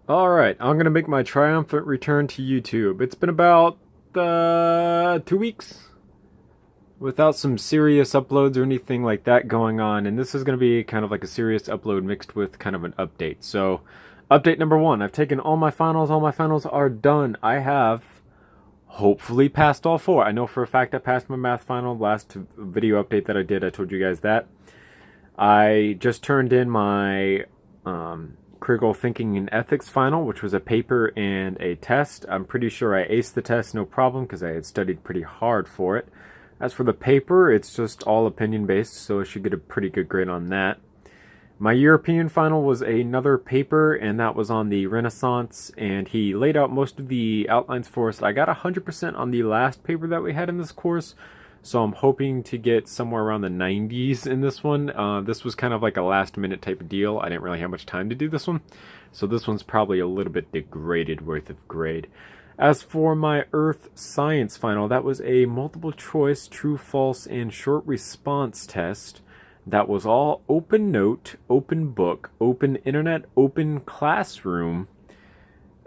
Alright, I'm gonna make my triumphant return to YouTube. It's been about 2 weeks without some serious uploads or anything like that going on, and this is gonna be kind of like a serious upload mixed with kind of an update. So, update number one, I've taken all my finals are done. I have hopefully passed all four. I know for a fact I passed my math final. Last video update that I did, I told you guys that. I just turned in my critical thinking and ethics final, which was a paper and a test. I'm pretty sure I aced the test no problem because I had studied pretty hard for it. As for the paper, it's just all opinion based, so I should get a pretty good grade on that. My European final was another paper, and that was on the Renaissance, and he laid out most of the outlines for us. I got 100% on the last paper that we had in this course, so I'm hoping to get somewhere around the 90s in this one. This was kind of like a last minute type of deal. I didn't really have much time to do this one, so this one's probably a little bit degraded worth of grade. As for my Earth Science final, that was a multiple choice, true, false, and short response test. That was all open note, open book, open internet, open classroom.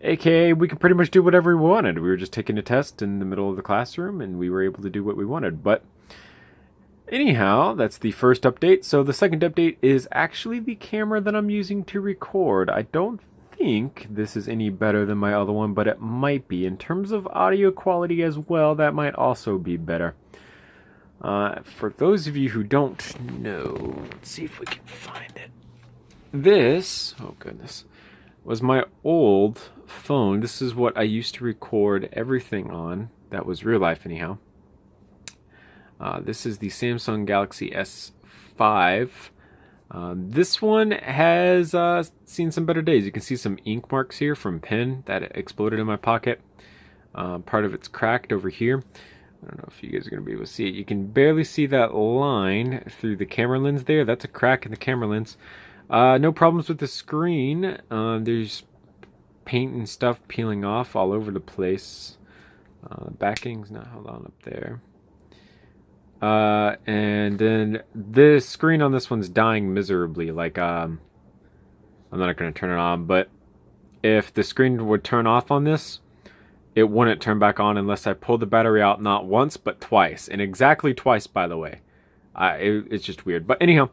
AKA, we could pretty much do whatever we wanted. We were just taking a test in the middle of the classroom, and we were able to do what we wanted. But anyhow, that's the first update. So the second update is actually the camera that I'm using to record. I don't think this is any better than my other one, but it might be. In terms of audio quality as well, that might also be better. For those of you who don't know, let's see if we can find it. This, oh goodness, was my old phone. This is what I used to record everything on. That was real life anyhow. This is the Samsung Galaxy S5. This one has seen some better days. You can see some ink marks here from pen that exploded in my pocket. Part of it's cracked over here. I don't know if you guys are going to be able to see it. You can barely see that line through the camera lens there. That's a crack in the camera lens. No problems with the screen. There's paint and stuff peeling off all over the place. Backing's not held on up there. And then the screen on this one's dying miserably. Like, I'm not going to turn it on, but if the screen would turn off on this, it wouldn't turn back on unless I pulled the battery out not once, but twice. And exactly twice, by the way. It's just weird. But anyhow,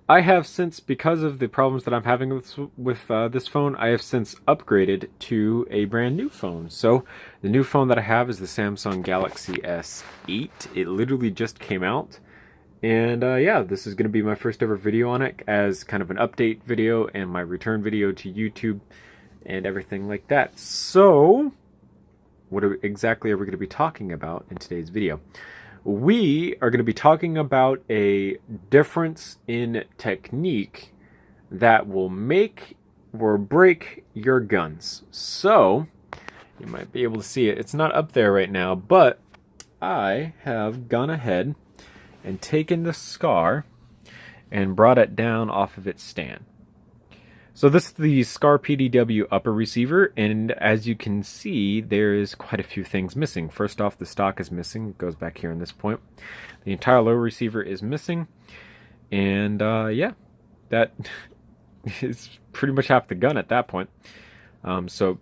I have since, because of the problems that I'm having with this phone, I have since upgraded to a brand new phone. So the new phone that I have is the Samsung Galaxy S8. It literally just came out. And yeah, this is going to be my first ever video on it as kind of an update video and my return video to YouTube and everything like that. So what exactly are we going to be talking about in today's video? We are going to be talking about a difference in technique that will make or break your guns. So, you might be able to see it. It's not up there right now, but I have gone ahead and taken the SCAR and brought it down off of its stand. So this is the SCAR PDW upper receiver, and as you can see, there is quite a few things missing. First off, the stock is missing. It goes back here on this point. The entire lower receiver is missing, and yeah, that is pretty much half the gun at that point. So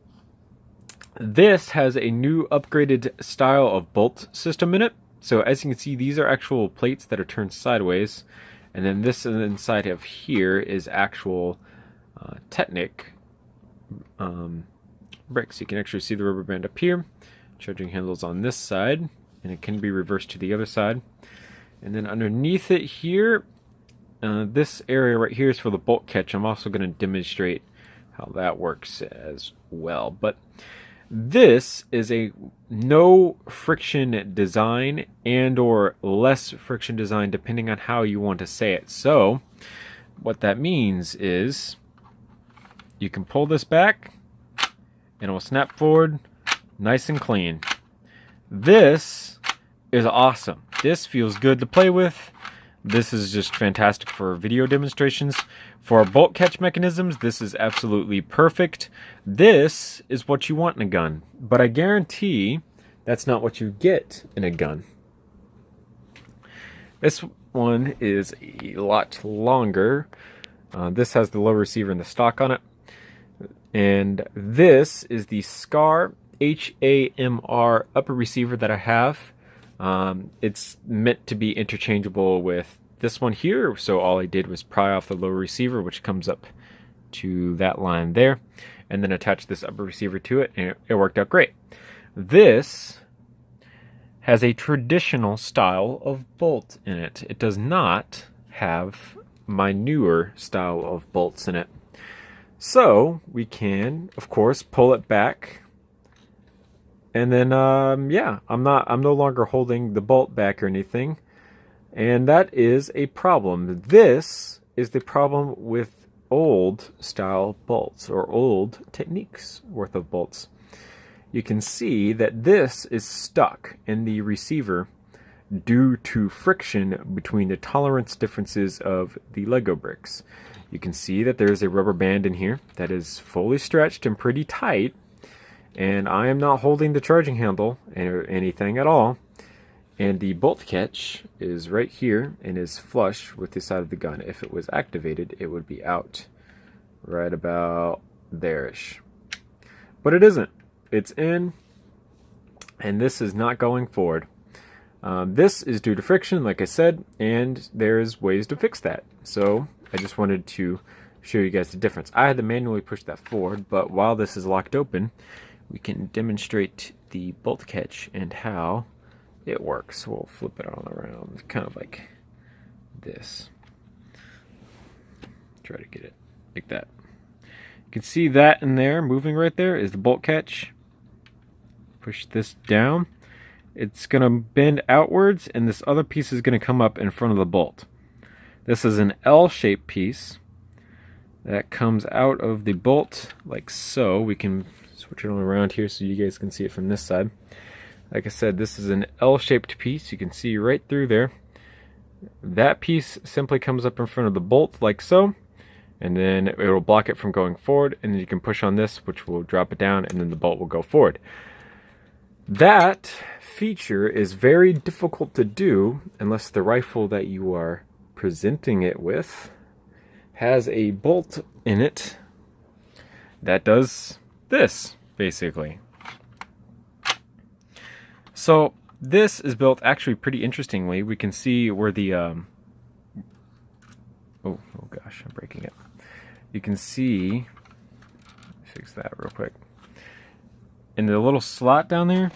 this has a new upgraded style of bolt system in it. So as you can see, these are actual plates that are turned sideways, and then this inside of here is actual Technic bricks. You can actually see the rubber band up here, charging handles on this side, and it can be reversed to the other side. And then underneath it here, this area right here is for the bolt catch. I'm also going to demonstrate how that works as well. But this is a no friction design and or less friction design, depending on how you want to say it. So what that means is you can pull this back and it will snap forward nice and clean. This is awesome. This feels good to play with. This is just fantastic for video demonstrations. For bolt catch mechanisms, this is absolutely perfect. This is what you want in a gun, but I guarantee that's not what you get in a gun. This one is a lot longer. This has the low receiver and the stock on it. And this is the SCAR HAMR upper receiver that I have. It's meant to be interchangeable with this one here, so all I did was pry off the lower receiver, which comes up to that line there, and then attach this upper receiver to it, and it worked out great. This has a traditional style of bolt in it. It does not have my newer style of bolts in it. So we can, of course, pull it back, and then yeah, I'm no longer holding the bolt back or anything, and that is a problem. This is the problem with old style bolts, or old techniques worth of bolts. You can see that this is stuck in the receiver due to friction between the tolerance differences of the Lego bricks. You can see that there's a rubber band in here that is fully stretched and pretty tight, and I am not holding the charging handle or anything at all, and the bolt catch is right here and is flush with the side of the gun. If it was activated, it would be out right about there-ish, but it isn't. It's in, and this is not going forward. This is due to friction, like I said, and there's ways to fix that. So I just wanted to show you guys the difference. I had to manually push that forward, but while this is locked open, we can demonstrate the bolt catch and how it works. We'll flip it on around, kind of like this. Try to get it like that. You can see that in there, moving right there, is the bolt catch. Push this down. It's going to bend outwards, and this other piece is going to come up in front of the bolt. This is an L-shaped piece that comes out of the bolt like so. We can switch it on around here so you guys can see it from this side. Like I said, this is an L-shaped piece. You can see right through there. That piece simply comes up in front of the bolt like so, and then it will block it from going forward, and then you can push on this, which will drop it down, and then the bolt will go forward. That feature is very difficult to do unless the rifle that you are presenting it with has a bolt in it that does this, basically. So this is built actually pretty interestingly. We can see where the oh gosh, I'm breaking it. You can see, fix that real quick. In the little slot down there,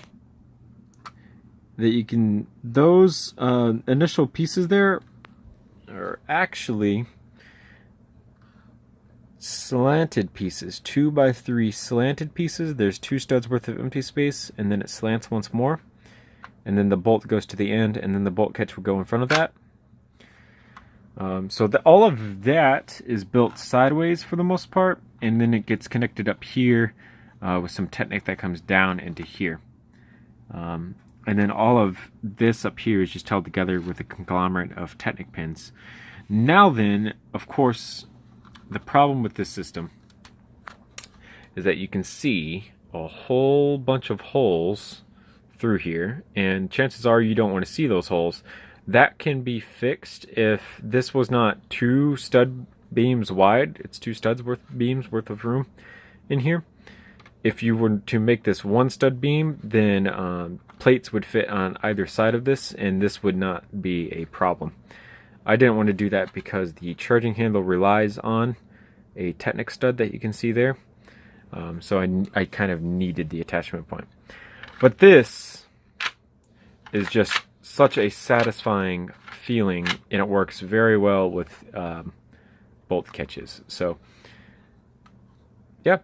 that you can, those initial pieces there are actually slanted pieces, 2x3 slanted pieces. There's 2 studs worth of empty space, and then it slants once more, and then the bolt goes to the end, and then the bolt catch will go in front of that. So all of that is built sideways for the most part, and then it gets connected up here with some Technic that comes down into here. And then all of this up here is just held together with a conglomerate of Technic pins. Now then, of course, the problem with this system is that you can see a whole bunch of holes through here, and chances are you don't want to see those holes. That can be fixed if this was not 2 stud beams wide. It's 2 studs beams worth of room in here. If you were to make this 1 stud beam, then plates would fit on either side of this, and this would not be a problem. I didn't want to do that because the charging handle relies on a Technic stud that you can see there. So I kind of needed the attachment point. But this is just such a satisfying feeling, and it works very well with bolt catches. So yeah,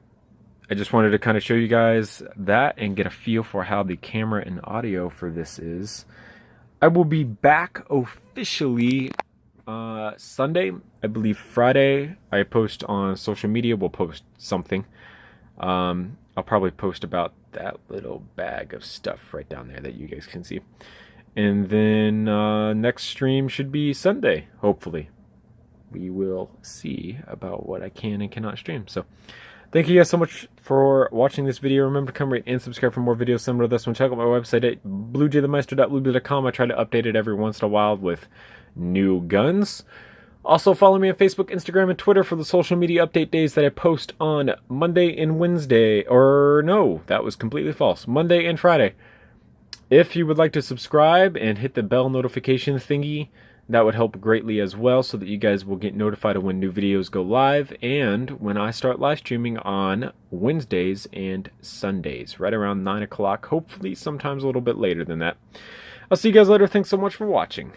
I just wanted to kind of show you guys that and get a feel for how the camera and audio for this is. I will be back officially Sunday. I believe Friday I post on social media. We'll post something. I'll probably post about that little bag of stuff right down there that you guys can see. And then next stream should be Sunday, hopefully. We will see about what I can and cannot stream. So thank you guys so much for watching this video. Remember to come rate and subscribe for more videos similar to this one. Check out my website at bluejthemeister.blueblue.com. I try to update it every once in a while with new guns. Also, follow me on Facebook, Instagram, and Twitter for the social media update days that I post on Monday and Wednesday. Or no, that was completely false. Monday and Friday. If you would like to subscribe and hit the bell notification thingy, that would help greatly as well, so that you guys will get notified of when new videos go live and when I start live streaming on Wednesdays and Sundays, right around 9 o'clock, hopefully sometimes a little bit later than that. I'll see you guys later. Thanks so much for watching.